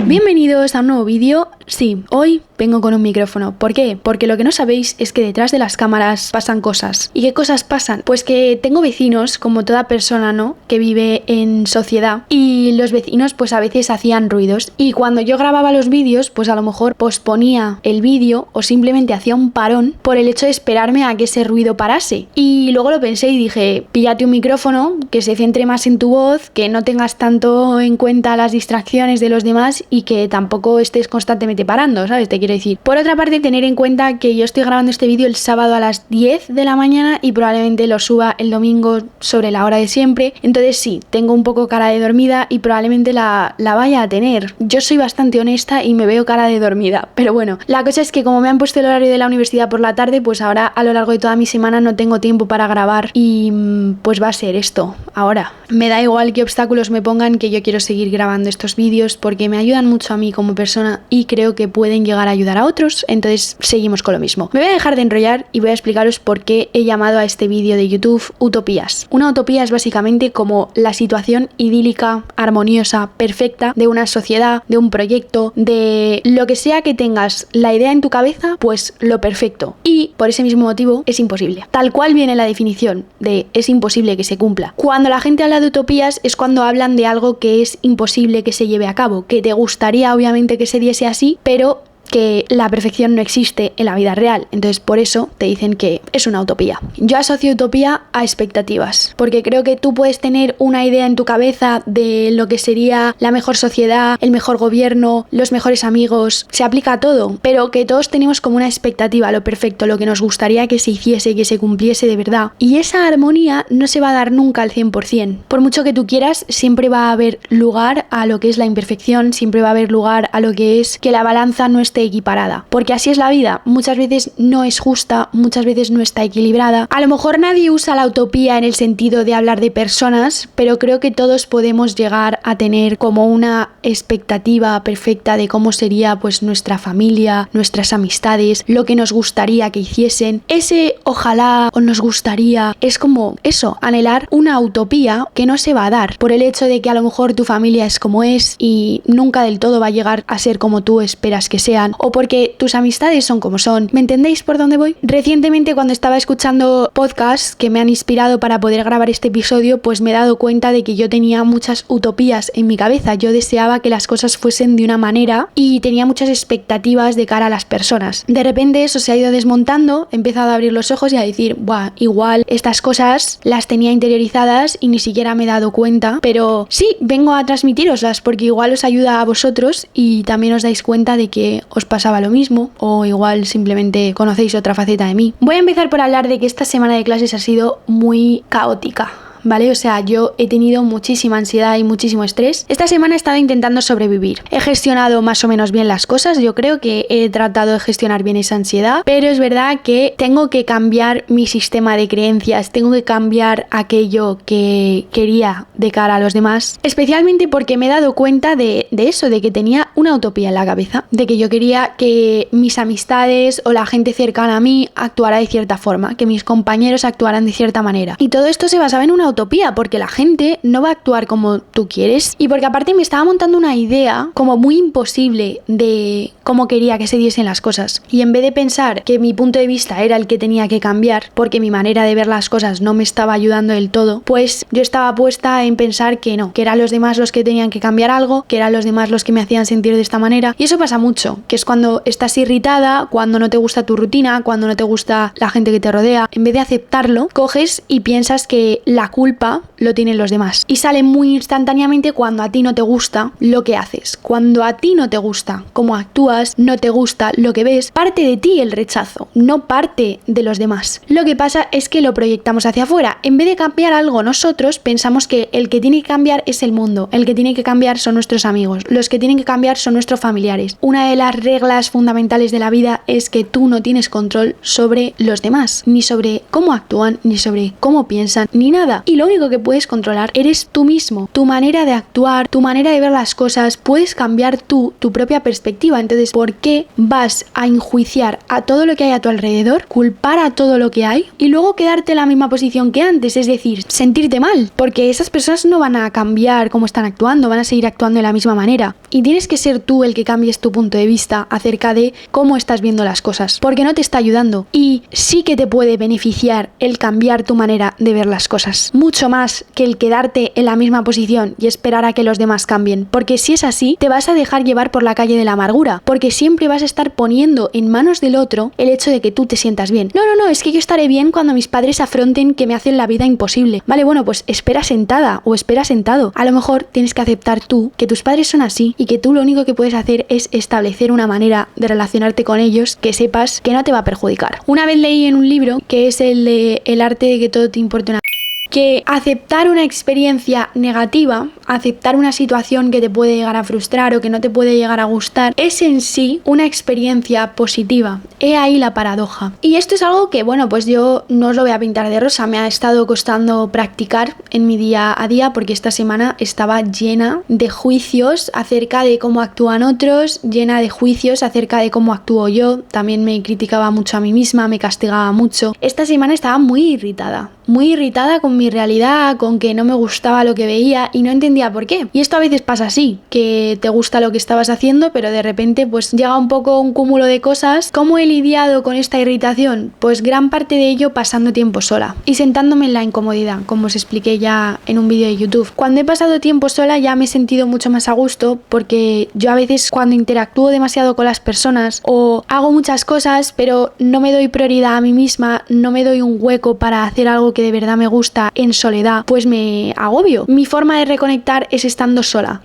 Bienvenidos a un nuevo vídeo. Sí, hoy vengo con un micrófono. ¿Por qué? Porque lo que no sabéis es que detrás de las cámaras pasan cosas. ¿Y qué cosas pasan? Pues que tengo vecinos, como toda persona, ¿no?, que vive en sociedad, y los vecinos pues a veces hacían ruidos, y cuando yo grababa los vídeos pues a lo mejor posponía el vídeo o simplemente hacía un parón por el hecho de esperarme a que ese ruido parase. Y luego lo pensé y dije, píllate un micrófono que se centre más en tu voz, que no tengas tanto en cuenta las distracciones de los demás y que tampoco estés constantemente parando, ¿sabes? Te quiero decir. Por otra parte, tener en cuenta que yo estoy grabando este vídeo el sábado a las 10 de la mañana y probablemente lo suba el domingo sobre la hora de siempre. Entonces sí, tengo un poco cara de dormida y probablemente la vaya a tener. Yo soy bastante honesta y me veo cara de dormida. Pero bueno, la cosa es que como me han puesto el horario de la universidad por la tarde, pues ahora a lo largo de toda mi semana no tengo tiempo para grabar y pues va a ser esto. Ahora, me da igual qué obstáculos me pongan, que yo quiero seguir grabando estos vídeos porque me ayudan mucho a mí como persona y creo que pueden llegar a ayudar a otros, entonces seguimos con lo mismo. Me voy a dejar de enrollar y voy a explicaros por qué he llamado a este vídeo de YouTube Utopías. Una utopía es básicamente como la situación idílica, armoniosa, perfecta de una sociedad, de un proyecto, de lo que sea que tengas la idea en tu cabeza, pues lo perfecto. Y por ese mismo motivo es imposible. Tal cual viene la definición de es imposible que se cumpla. Cuando la gente habla de utopías es cuando hablan de algo que es imposible que se lleve a cabo, que te gustaría obviamente que se diese así, pero que la perfección no existe en la vida real, entonces por eso te dicen que es una utopía. Yo asocio utopía a expectativas, porque creo que tú puedes tener una idea en tu cabeza de lo que sería la mejor sociedad, el mejor gobierno, los mejores amigos, se aplica a todo, pero que todos tenemos como una expectativa, lo perfecto, lo que nos gustaría que se hiciese, que se cumpliese de verdad, y esa armonía no se va a dar nunca al 100%. Por mucho que tú quieras, siempre va a haber lugar a lo que es la imperfección, siempre va a haber lugar a lo que es que la balanza no esté equiparada, porque así es la vida, muchas veces no es justa, muchas veces no está equilibrada. A lo mejor nadie usa la utopía en el sentido de hablar de personas, pero creo que todos podemos llegar a tener como una expectativa perfecta de cómo sería pues nuestra familia, nuestras amistades, lo que nos gustaría que hiciesen. Ese ojalá o nos gustaría es como eso, anhelar una utopía que no se va a dar por el hecho de que a lo mejor tu familia es como es y nunca del todo va a llegar a ser como tú esperas que sean, o porque tus amistades son como son. ¿Me entendéis por dónde voy? Recientemente, cuando estaba escuchando podcasts que me han inspirado para poder grabar este episodio, pues me he dado cuenta de que yo tenía muchas utopías en mi cabeza. Yo deseaba que las cosas fuesen de una manera y tenía muchas expectativas de cara a las personas. De repente eso se ha ido desmontando, he empezado a abrir los ojos y a decir, buah, igual estas cosas las tenía interiorizadas y ni siquiera me he dado cuenta, pero sí, vengo a transmitiroslas porque igual os ayuda a vosotros y también os dais cuenta de que os pasaba lo mismo, o igual simplemente conocéis otra faceta de mí. Voy a empezar por hablar de que esta semana de clases ha sido muy caótica, ¿vale? O sea, yo he tenido muchísima ansiedad y muchísimo estrés. Esta semana he estado intentando sobrevivir. He gestionado más o menos bien las cosas, yo creo que he tratado de gestionar bien esa ansiedad, pero es verdad que tengo que cambiar mi sistema de creencias, tengo que cambiar aquello que quería de cara a los demás, especialmente porque me he dado cuenta de eso, de que tenía una utopía en la cabeza, de que yo quería que mis amistades o la gente cercana a mí actuara de cierta forma, que mis compañeros actuaran de cierta manera. Y todo esto se basaba en una utopía, porque la gente no va a actuar como tú quieres y porque aparte me estaba montando una idea como muy imposible de cómo quería que se diesen las cosas, y en vez de pensar que mi punto de vista era el que tenía que cambiar porque mi manera de ver las cosas no me estaba ayudando del todo, pues yo estaba puesta en pensar que no, que eran los demás los que tenían que cambiar algo, que eran los demás los que me hacían sentir de esta manera. Y eso pasa mucho, que es cuando estás irritada, cuando no te gusta tu rutina, cuando no te gusta la gente que te rodea, en vez de aceptarlo, coges y piensas que la culpa lo tienen los demás, y sale muy instantáneamente cuando a ti no te gusta lo que haces, cuando a ti no te gusta cómo actúas, no te gusta lo que ves, parte de ti el rechazo, no parte de los demás. Lo que pasa es que lo proyectamos hacia afuera. En vez de cambiar algo nosotros, pensamos que el que tiene que cambiar es el mundo, el que tiene que cambiar son nuestros amigos, los que tienen que cambiar son nuestros familiares. Una de las reglas fundamentales de la vida es que tú no tienes control sobre los demás, ni sobre cómo actúan, ni sobre cómo piensan, ni nada. y lo único que puedes controlar eres tú mismo, tu manera de actuar, tu manera de ver las cosas. Puedes cambiar tú, tu propia perspectiva. Entonces, ¿por qué vas a enjuiciar a todo lo que hay a tu alrededor, culpar a todo lo que hay y luego quedarte en la misma posición que antes? Es decir, sentirte mal, porque esas personas no van a cambiar cómo están actuando, van a seguir actuando de la misma manera. Y tienes que ser tú el que cambies tu punto de vista acerca de cómo estás viendo las cosas, porque no te está ayudando. Y sí que te puede beneficiar el cambiar tu manera de ver las cosas, mucho más que el quedarte en la misma posición y esperar a que los demás cambien, porque si es así, te vas a dejar llevar por la calle de la amargura, porque siempre vas a estar poniendo en manos del otro el hecho de que tú te sientas bien. No, es que yo estaré bien cuando mis padres afronten que me hacen la vida imposible. Vale, bueno, pues espera sentada o espera sentado. A lo mejor tienes que aceptar tú que tus padres son así y que tú lo único que puedes hacer es establecer una manera de relacionarte con ellos que sepas que no te va a perjudicar. Una vez leí en un libro, que es el de El arte de que todo te importe una... que aceptar una experiencia negativa, aceptar una situación que te puede llegar a frustrar o que no te puede llegar a gustar, es en sí una experiencia positiva. He ahí la paradoja. Y esto es algo que, bueno, pues yo no os lo voy a pintar de rosa, me ha estado costando practicar en mi día a día porque esta semana estaba llena de juicios acerca de cómo actúan otros, llena de juicios acerca de cómo actúo yo. También me criticaba mucho a mí misma, me castigaba mucho. Esta semana estaba muy irritada con mi realidad, con que no me gustaba lo que veía y no entendía por qué. Y esto a veces pasa así, que te gusta lo que estabas haciendo, pero de repente pues llega un poco un cúmulo de cosas. ¿Cómo he lidiado con esta irritación? Pues gran parte de ello pasando tiempo sola y sentándome en la incomodidad, como os expliqué ya en un vídeo de YouTube. Cuando he pasado tiempo sola ya me he sentido mucho más a gusto, porque yo a veces cuando interactúo demasiado con las personas o hago muchas cosas pero no me doy prioridad a mí misma, no me doy un hueco para hacer algo que de verdad me gusta en soledad, pues me agobio. Mi forma de reconectar es estando sola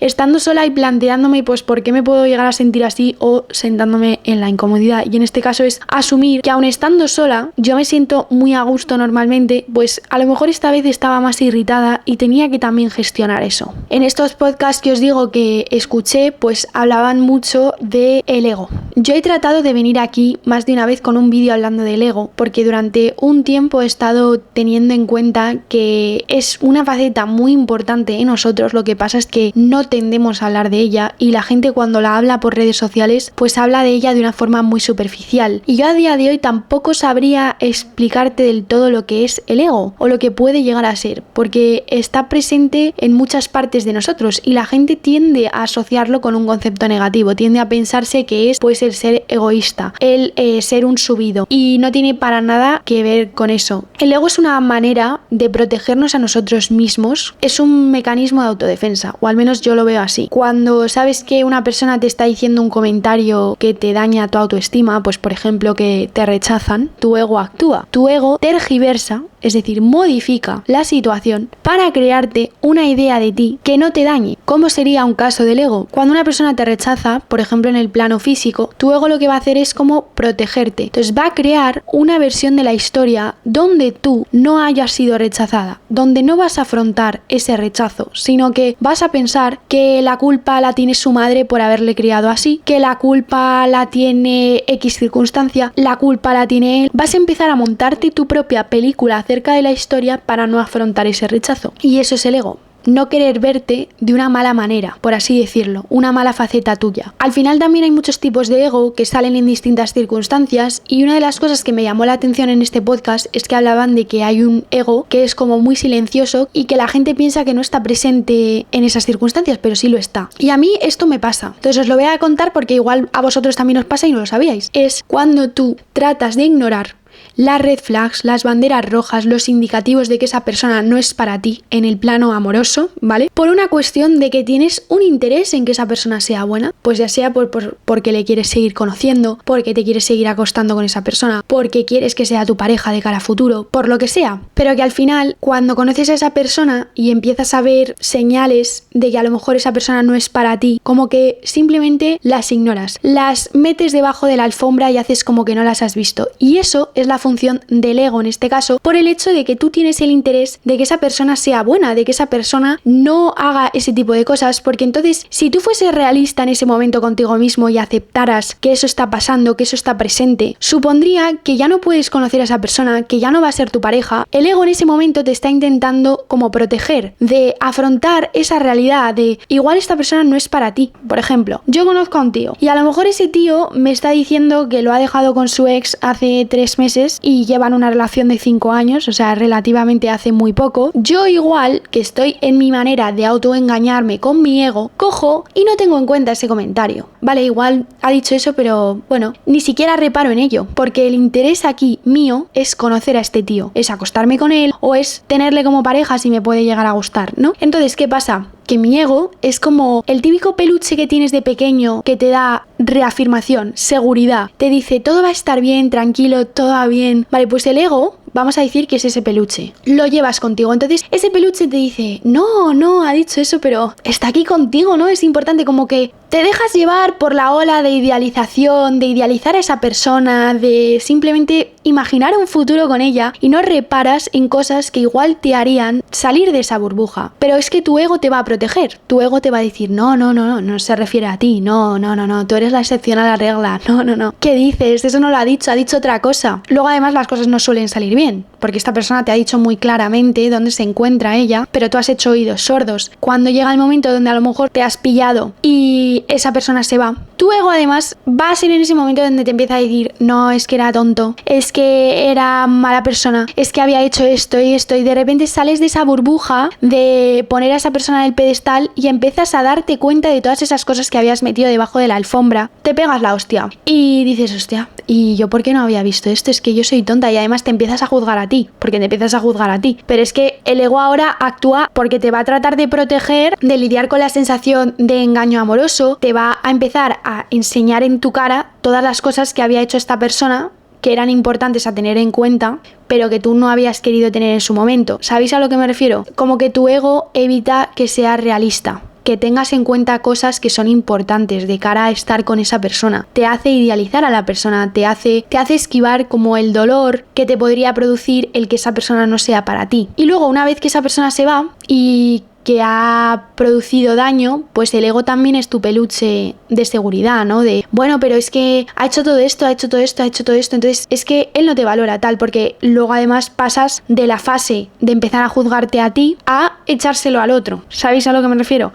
y planteándome pues por qué me puedo llegar a sentir así o sentándome en la incomodidad. Y en este caso es asumir que aun estando sola yo me siento muy a gusto normalmente, pues a lo mejor esta vez estaba más irritada y tenía que también gestionar eso. En estos podcasts que os digo que escuché, pues hablaban mucho de el ego. Yo he tratado de venir aquí más de una vez con un vídeo hablando del ego, porque durante un tiempo he estado teniendo en cuenta que es una faceta muy importante en nosotros. Lo que pasa es que no tendemos a hablar de ella y la gente cuando la habla por redes sociales pues habla de ella de una forma muy superficial, y yo a día de hoy tampoco sabría explicarte del todo lo que es el ego o lo que puede llegar a ser, porque está presente en muchas partes de nosotros y la gente tiende a asociarlo con un concepto negativo, tiende a pensarse que es pues el ser egoísta, el ser un subido, y no tiene para nada que ver con eso. El ego es una manera de protegernos a nosotros mismos, es un mecanismo de autodefensa, o al menos yo lo veo así. Cuando sabes que una persona te está diciendo un comentario que te daña tu autoestima, pues por ejemplo que te rechazan, tu ego actúa, tu ego tergiversa, es decir, modifica la situación para crearte una idea de ti que no te dañe. ¿Cómo sería un caso del ego? Cuando una persona te rechaza, por ejemplo en el plano físico, tu ego lo que va a hacer es como protegerte. Entonces va a crear una versión de la historia donde tú no hayas sido rechazada, donde no vas a afrontar ese rechazo, sino que vas a pensar que la culpa la tiene su madre por haberle criado así, que la culpa la tiene X circunstancia, la culpa la tiene él. Vas a empezar a montarte tu propia película acerca de la historia para no afrontar ese rechazo. Y eso es el ego. No querer verte de una mala manera, por así decirlo, una mala faceta tuya. Al final también hay muchos tipos de ego que salen en distintas circunstancias, y una de las cosas que me llamó la atención en este podcast es que hablaban de que hay un ego que es como muy silencioso y que la gente piensa que no está presente en esas circunstancias, pero sí lo está. Y a mí esto me pasa. Entonces os lo voy a contar porque igual a vosotros también os pasa y no lo sabíais. Es cuando tú tratas de ignorar las red flags, las banderas rojas, los indicativos de que esa persona no es para ti en el plano amoroso, ¿vale? Por una cuestión de que tienes un interés en que esa persona sea buena, pues ya sea porque le quieres seguir conociendo, porque te quieres seguir acostando con esa persona, porque quieres que sea tu pareja de cara a futuro, por lo que sea. Pero que al final, cuando conoces a esa persona y empiezas a ver señales de que a lo mejor esa persona no es para ti, como que simplemente las ignoras, las metes debajo de la alfombra y haces como que no las has visto. Y eso es la función del ego en este caso, por el hecho de que tú tienes el interés de que esa persona sea buena, de que esa persona no haga ese tipo de cosas, porque entonces si tú fueses realista en ese momento contigo mismo y aceptaras que eso está pasando, que eso está presente, supondría que ya no puedes conocer a esa persona, que ya no va a ser tu pareja. El ego en ese momento te está intentando como proteger de afrontar esa realidad de igual esta persona no es para ti. Por ejemplo, yo conozco a un tío y a lo mejor ese tío me está diciendo que lo ha dejado con su ex hace 3 meses y llevan una relación de 5 años, o sea, relativamente hace muy poco. Yo igual, que estoy en mi manera de autoengañarme con mi ego, cojo y no tengo en cuenta ese comentario. Vale, igual ha dicho eso, pero bueno, ni siquiera reparo en ello, porque el interés aquí mío es conocer a este tío, es acostarme con él o es tenerle como pareja si me puede llegar a gustar, ¿no? Entonces, ¿qué pasa? Que mi ego es como el típico peluche que tienes de pequeño que te da reafirmación, seguridad, te dice todo va a estar bien, tranquilo, todo va bien. Vale, pues el ego, vamos a decir que es ese peluche, lo llevas contigo, entonces ese peluche te dice no, ha dicho eso, pero está aquí contigo, ¿no? Es importante, como que te dejas llevar por la ola de idealización, de idealizar a esa persona, de simplemente imaginar un futuro con ella y no reparas en cosas que igual te harían salir de esa burbuja. Pero es que tu ego te va a proteger, tu ego te va a decir no se refiere a ti, no, tú eres la excepción a la regla, no. ¿Qué dices? Eso no lo ha dicho otra cosa. Luego además las cosas no suelen salir bien, porque esta persona te ha dicho muy claramente dónde se encuentra ella, pero tú has hecho oídos sordos. Cuando llega el momento donde a lo mejor te has pillado y esa persona se va, tu ego además va a ser en ese momento donde te empieza a decir no, es que era tonto, es que era mala persona, es que había hecho esto y esto, y de repente sales de esa burbuja de poner a esa persona en el pedestal y empiezas a darte cuenta de todas esas cosas que habías metido debajo de la alfombra. Te pegas la hostia y dices, hostia, ¿y yo por qué no había visto esto? Es que yo soy tonta, y además te empiezas a juzgar a ti, porque te empiezas a juzgar a ti. Pero es que el ego ahora actúa porque te va a tratar de proteger, de lidiar con la sensación de engaño amoroso, te va a empezar a enseñar en tu cara todas las cosas que había hecho esta persona que eran importantes a tener en cuenta, pero que tú no habías querido tener en su momento. ¿Sabéis a lo que me refiero? Como que tu ego evita que seas realista, que tengas en cuenta cosas que son importantes de cara a estar con esa persona. Te hace idealizar a la persona, te hace esquivar como el dolor que te podría producir el que esa persona no sea para ti. Y luego, una vez que esa persona se va y que ha producido daño, pues el ego también es tu peluche de seguridad, ¿no? De, bueno, pero es que ha hecho todo esto, entonces es que él no te valora tal, porque luego además pasas de la fase de empezar a juzgarte a ti a echárselo al otro. ¿Sabéis a lo que me refiero?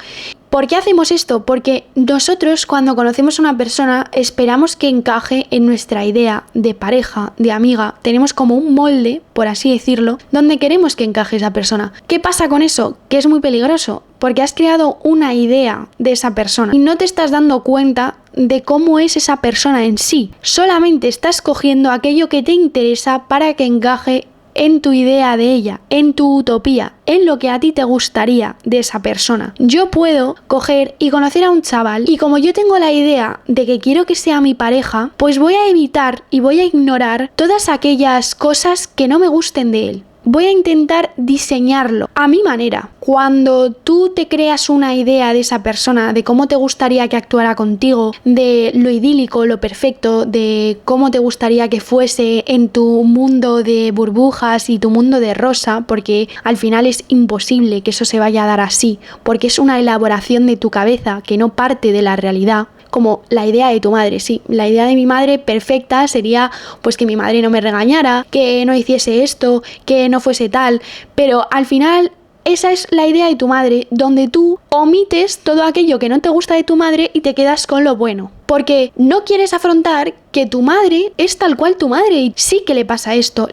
¿Por qué hacemos esto? Porque nosotros, cuando conocemos a una persona, esperamos que encaje en nuestra idea de pareja, de amiga. Tenemos como un molde, por así decirlo, donde queremos que encaje esa persona. ¿Qué pasa con eso? Que es muy peligroso, porque has creado una idea de esa persona y no te estás dando cuenta de cómo es esa persona en sí. Solamente estás cogiendo aquello que te interesa para que encaje en tu idea de ella, en tu utopía, en lo que a ti te gustaría de esa persona. Yo puedo coger y conocer a un chaval y como yo tengo la idea de que quiero que sea mi pareja, pues voy a evitar y voy a ignorar todas aquellas cosas que no me gusten de él. Voy a intentar diseñarlo a mi manera. Cuando tú te creas una idea de esa persona, de cómo te gustaría que actuara contigo, de lo idílico, lo perfecto, de cómo te gustaría que fuese en tu mundo de burbujas y tu mundo de rosa, porque al final es imposible que eso se vaya a dar así, porque es una elaboración de tu cabeza que no parte de la realidad. Como la idea de tu madre, sí, la idea de mi madre perfecta sería pues que mi madre no me regañara, que no hiciese esto, que no fuese tal, pero al final esa es la idea de tu madre, donde tú omites todo aquello que no te gusta de tu madre y te quedas con lo bueno. Porque no quieres afrontar que tu madre es tal cual tu madre y sí que le pasa esto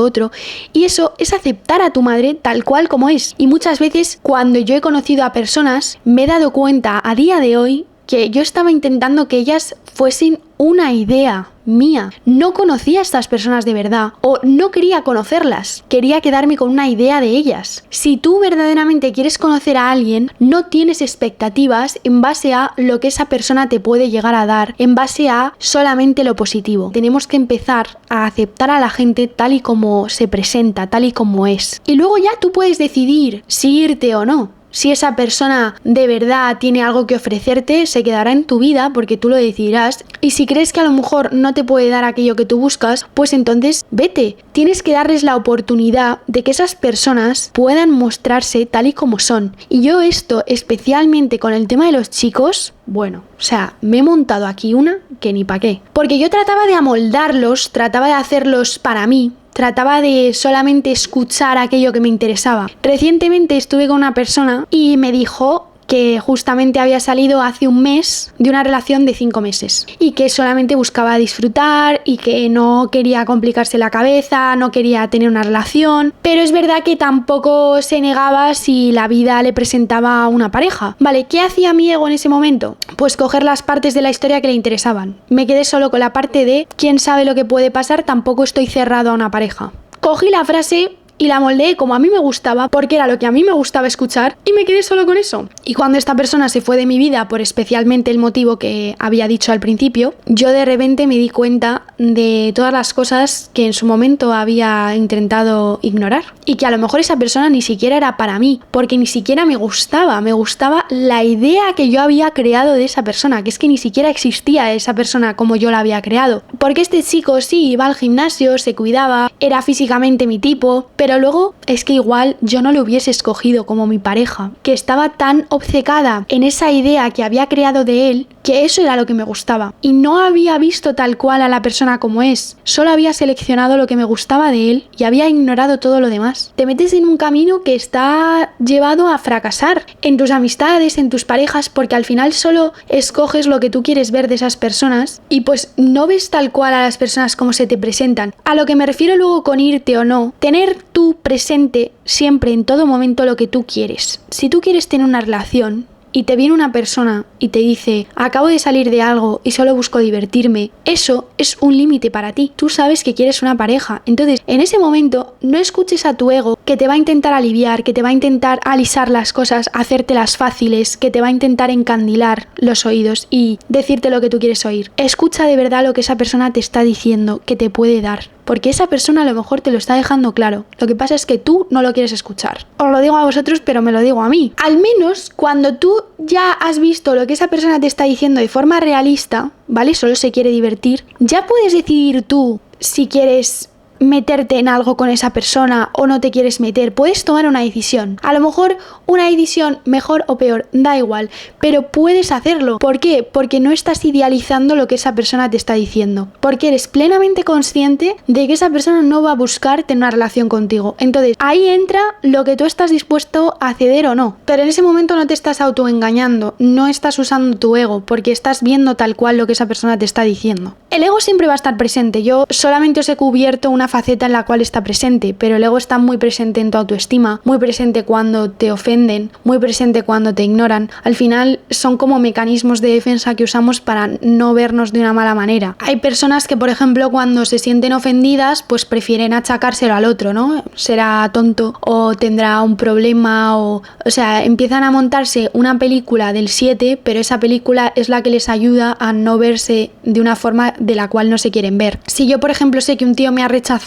otro. Y eso es aceptar a tu madre tal cual como es. Y muchas veces cuando yo he conocido a personas me he dado cuenta a día de hoy que yo estaba intentando que ellas fuesen una idea mía. No conocía a estas personas de verdad o no quería conocerlas. Quería quedarme con una idea de ellas. Si tú verdaderamente quieres conocer a alguien, no tienes expectativas en base a lo que esa persona te puede llegar a dar, en base a solamente lo positivo. Tenemos que empezar a aceptar a la gente tal y como se presenta, tal y como es. Y luego ya tú puedes decidir si irte o no. Si esa persona de verdad tiene algo que ofrecerte, se quedará en tu vida porque tú lo decidirás. Y si crees que a lo mejor no te puede dar aquello que tú buscas, pues entonces vete. Tienes que darles la oportunidad de que esas personas puedan mostrarse tal y como son. Y yo esto, especialmente con el tema de los chicos, bueno, o sea, me he montado aquí una que ni pa' qué. Porque yo trataba de amoldarlos, trataba de hacerlos para mí, trataba de solamente escuchar aquello que me interesaba. Recientemente estuve con una persona y me dijo que justamente había salido hace un mes de una relación de 5 meses y que solamente buscaba disfrutar y que no quería complicarse la cabeza, no quería tener una relación, pero es verdad que tampoco se negaba si la vida le presentaba una pareja. Vale, ¿qué hacía mi ego en ese momento? Pues coger las partes de la historia que le interesaban. Me quedé solo con la parte de quién sabe lo que puede pasar, tampoco estoy cerrado a una pareja. Cogí la frase y la moldeé como a mí me gustaba, porque era lo que a mí me gustaba escuchar, y me quedé solo con eso. Y cuando esta persona se fue de mi vida por especialmente el motivo que había dicho al principio, yo de repente me di cuenta de todas las cosas que en su momento había intentado ignorar, y que a lo mejor esa persona ni siquiera era para mí, porque ni siquiera me gustaba la idea que yo había creado de esa persona, que es que ni siquiera existía esa persona como yo la había creado. Porque este chico sí iba al gimnasio, se cuidaba, era físicamente mi tipo, pero luego es que igual yo no lo hubiese escogido como mi pareja, que estaba tan obcecada en esa idea que había creado de él, que eso era lo que me gustaba. Y no había visto tal cual a la persona como es, solo había seleccionado lo que me gustaba de él y había ignorado todo lo demás. Te metes en un camino que está llevado a fracasar en tus amistades, en tus parejas, porque al final solo escoges lo que tú quieres ver de esas personas y pues no ves tal cual a las personas como se te presentan. A lo que me refiero luego con irte o no, tener tú presente siempre en todo momento lo que tú quieres. Si tú quieres tener una relación y te viene una persona y te dice acabo de salir de algo y solo busco divertirme, eso es un límite para ti. Tú sabes que quieres una pareja, entonces en ese momento no escuches a tu ego que te va a intentar aliviar, que te va a intentar alisar las cosas, hacértelas fáciles, que te va a intentar encandilar los oídos y decirte lo que tú quieres oír. Escucha de verdad lo que esa persona te está diciendo que te puede dar, porque esa persona a lo mejor te lo está dejando claro. Lo que pasa es que tú no lo quieres escuchar. Os lo digo a vosotros, pero me lo digo a mí. Al menos cuando tú ya has visto lo que esa persona te está diciendo de forma realista, ¿vale? Solo se quiere divertir. Ya puedes decidir tú si quieres meterte en algo con esa persona o no te quieres meter. Puedes tomar una decisión. A lo mejor una decisión mejor o peor, da igual, pero puedes hacerlo. ¿Por qué? Porque no estás idealizando lo que esa persona te está diciendo. Porque eres plenamente consciente de que esa persona no va a buscar tener una relación contigo. Entonces, ahí entra lo que tú estás dispuesto a ceder o no. Pero en ese momento no te estás autoengañando, no estás usando tu ego, porque estás viendo tal cual lo que esa persona te está diciendo. El ego siempre va a estar presente. Yo solamente os he cubierto una faceta en la cual está presente, pero el ego está muy presente en tu autoestima, muy presente cuando te ofenden, muy presente cuando te ignoran. Al final son como mecanismos de defensa que usamos para no vernos de una mala manera. Hay personas que, por ejemplo, cuando se sienten ofendidas, pues prefieren achacárselo al otro, ¿no? Será tonto o tendrá un problema o sea, empiezan a montarse una película del 7, pero esa película es la que les ayuda a no verse de una forma de la cual no se quieren ver. Si yo, por ejemplo, sé que un tío me ha rechazado,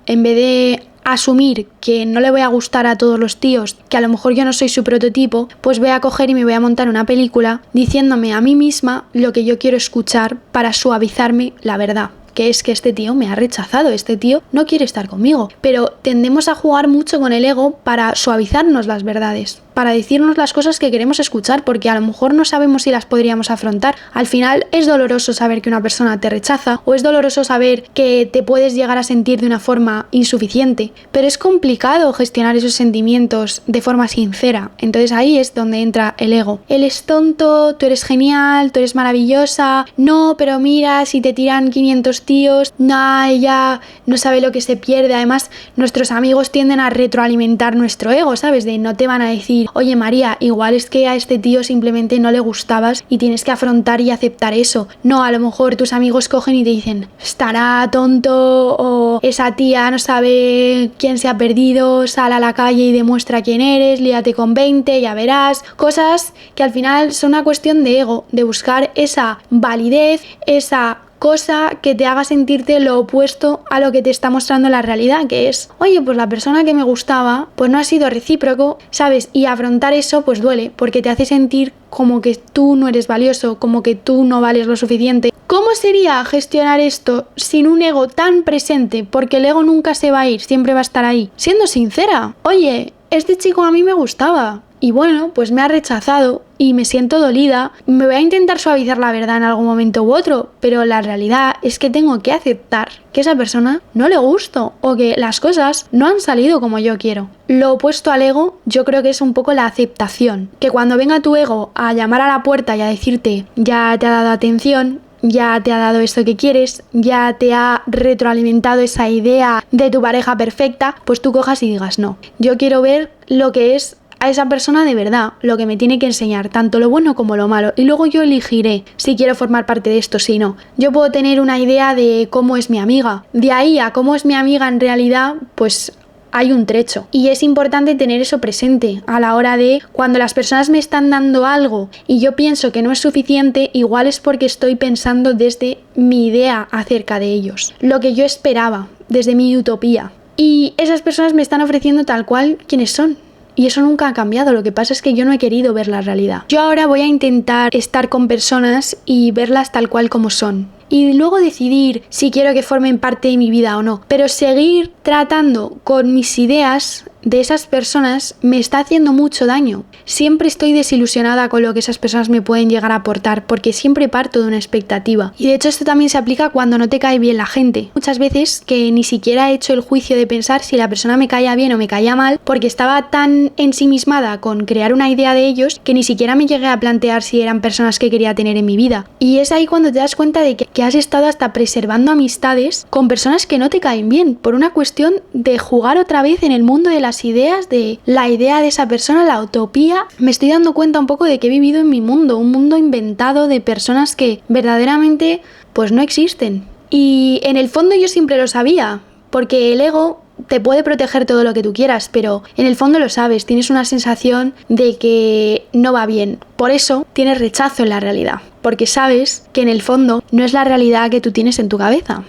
en vez de asumir que no le voy a gustar a todos los tíos, que a lo mejor yo no soy su prototipo, pues voy a coger y me voy a montar una película diciéndome a mí misma lo que yo quiero escuchar para suavizarme la verdad, que es que este tío me ha rechazado, este tío no quiere estar conmigo. Pero tendemos a jugar mucho con el ego para suavizarnos las verdades, para decirnos las cosas que queremos escuchar, porque a lo mejor no sabemos si las podríamos afrontar. Al final es doloroso saber que una persona te rechaza, o es doloroso saber que te puedes llegar a sentir de una forma insuficiente, pero es complicado gestionar esos sentimientos de forma sincera. Entonces ahí es donde entra el ego. Él es tonto, tú eres genial, tú eres maravillosa, no, pero mira, si te tiran 500 tíos, no, ella no sabe lo que se pierde. Además, nuestros amigos tienden a retroalimentar nuestro ego, ¿sabes? De no te van a decir, oye María, igual es que a este tío simplemente no le gustabas y tienes que afrontar y aceptar eso. No, a lo mejor tus amigos cogen y te dicen, estará tonto, o esa tía no sabe quién se ha perdido, sal a la calle y demuestra quién eres, líate con 20, ya verás. Cosas que al final son una cuestión de ego, de buscar esa validez, esa cosa que te haga sentirte lo opuesto a lo que te está mostrando la realidad, que es, oye, pues la persona que me gustaba, pues no ha sido recíproco, ¿sabes? Y afrontar eso pues duele, porque te hace sentir como que tú no eres valioso, como que tú no vales lo suficiente. ¿Cómo sería gestionar esto sin un ego tan presente? Porque el ego nunca se va a ir, siempre va a estar ahí. Siendo sincera, oye, este chico a mí me gustaba y bueno, pues me ha rechazado y me siento dolida. Me voy a intentar suavizar la verdad en algún momento u otro, pero la realidad es que tengo que aceptar que a esa persona no le gusto o que las cosas no han salido como yo quiero. Lo opuesto al ego yo creo que es un poco la aceptación, que cuando venga tu ego a llamar a la puerta y a decirte ya te ha dado atención, ya te ha dado esto que quieres, ya te ha retroalimentado esa idea de tu pareja perfecta, pues tú cojas y digas no, yo quiero ver lo que es a esa persona de verdad, lo que me tiene que enseñar, tanto lo bueno como lo malo, y luego yo elegiré si quiero formar parte de esto, si no. Yo puedo tener una idea de cómo es mi amiga, de ahí a cómo es mi amiga en realidad, pues hay un trecho, y es importante tener eso presente a la hora de cuando las personas me están dando algo y yo pienso que no es suficiente, igual es porque estoy pensando desde mi idea acerca de ellos, lo que yo esperaba, desde mi utopía, y esas personas me están ofreciendo tal cual quienes son. Y eso nunca ha cambiado, lo que pasa es que yo no he querido ver la realidad. Yo ahora voy a intentar estar con personas y verlas tal cual como son. Y luego decidir si quiero que formen parte de mi vida o no. Pero seguir tratando con mis ideas de esas personas me está haciendo mucho daño. Siempre estoy desilusionada con lo que esas personas me pueden llegar a aportar, porque siempre parto de una expectativa. Y de hecho esto también se aplica cuando no te cae bien la gente. Muchas veces que ni siquiera he hecho el juicio de pensar si la persona me caía bien o me caía mal, porque estaba tan ensimismada con crear una idea de ellos que ni siquiera me llegué a plantear si eran personas que quería tener en mi vida. Y es ahí cuando te das cuenta de que has estado hasta preservando amistades con personas que no te caen bien, por una cuestión de jugar otra vez en el mundo de las ideas, de la idea de esa persona, la utopía. Me estoy dando cuenta un poco de que he vivido en mi mundo, un mundo inventado de personas que verdaderamente pues no existen. Y en el fondo yo siempre lo sabía, porque el ego te puede proteger todo lo que tú quieras, pero en el fondo lo sabes, tienes una sensación de que no va bien. Por eso tienes rechazo en la realidad, porque sabes que en el fondo no es la realidad que tú tienes en tu cabeza.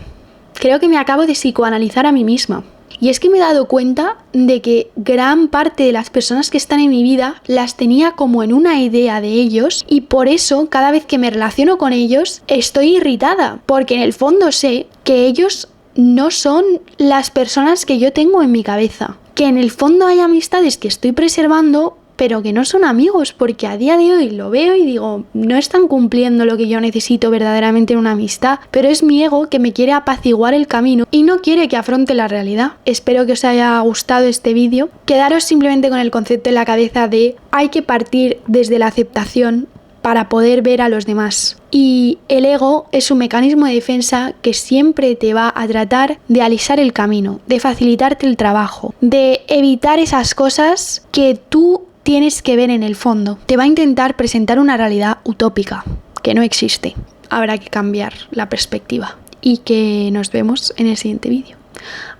Creo que me acabo de psicoanalizar a mí misma. Y es que me he dado cuenta de que gran parte de las personas que están en mi vida las tenía como en una idea de ellos, y por eso cada vez que me relaciono con ellos estoy irritada, porque en el fondo sé que ellos no son las personas que yo tengo en mi cabeza, que en el fondo hay amistades que estoy preservando pero que no son amigos, porque a día de hoy lo veo y digo, no están cumpliendo lo que yo necesito verdaderamente en una amistad, pero es mi ego que me quiere apaciguar el camino y no quiere que afronte la realidad. Espero que os haya gustado este vídeo. Quedaros simplemente con el concepto en la cabeza de hay que partir desde la aceptación para poder ver a los demás. Y el ego es un mecanismo de defensa que siempre te va a tratar de alisar el camino, de facilitarte el trabajo, de evitar esas cosas que tú tienes que ver en el fondo. Te va a intentar presentar una realidad utópica que no existe. Habrá que cambiar la perspectiva. Y que nos vemos en el siguiente vídeo.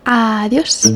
Adiós.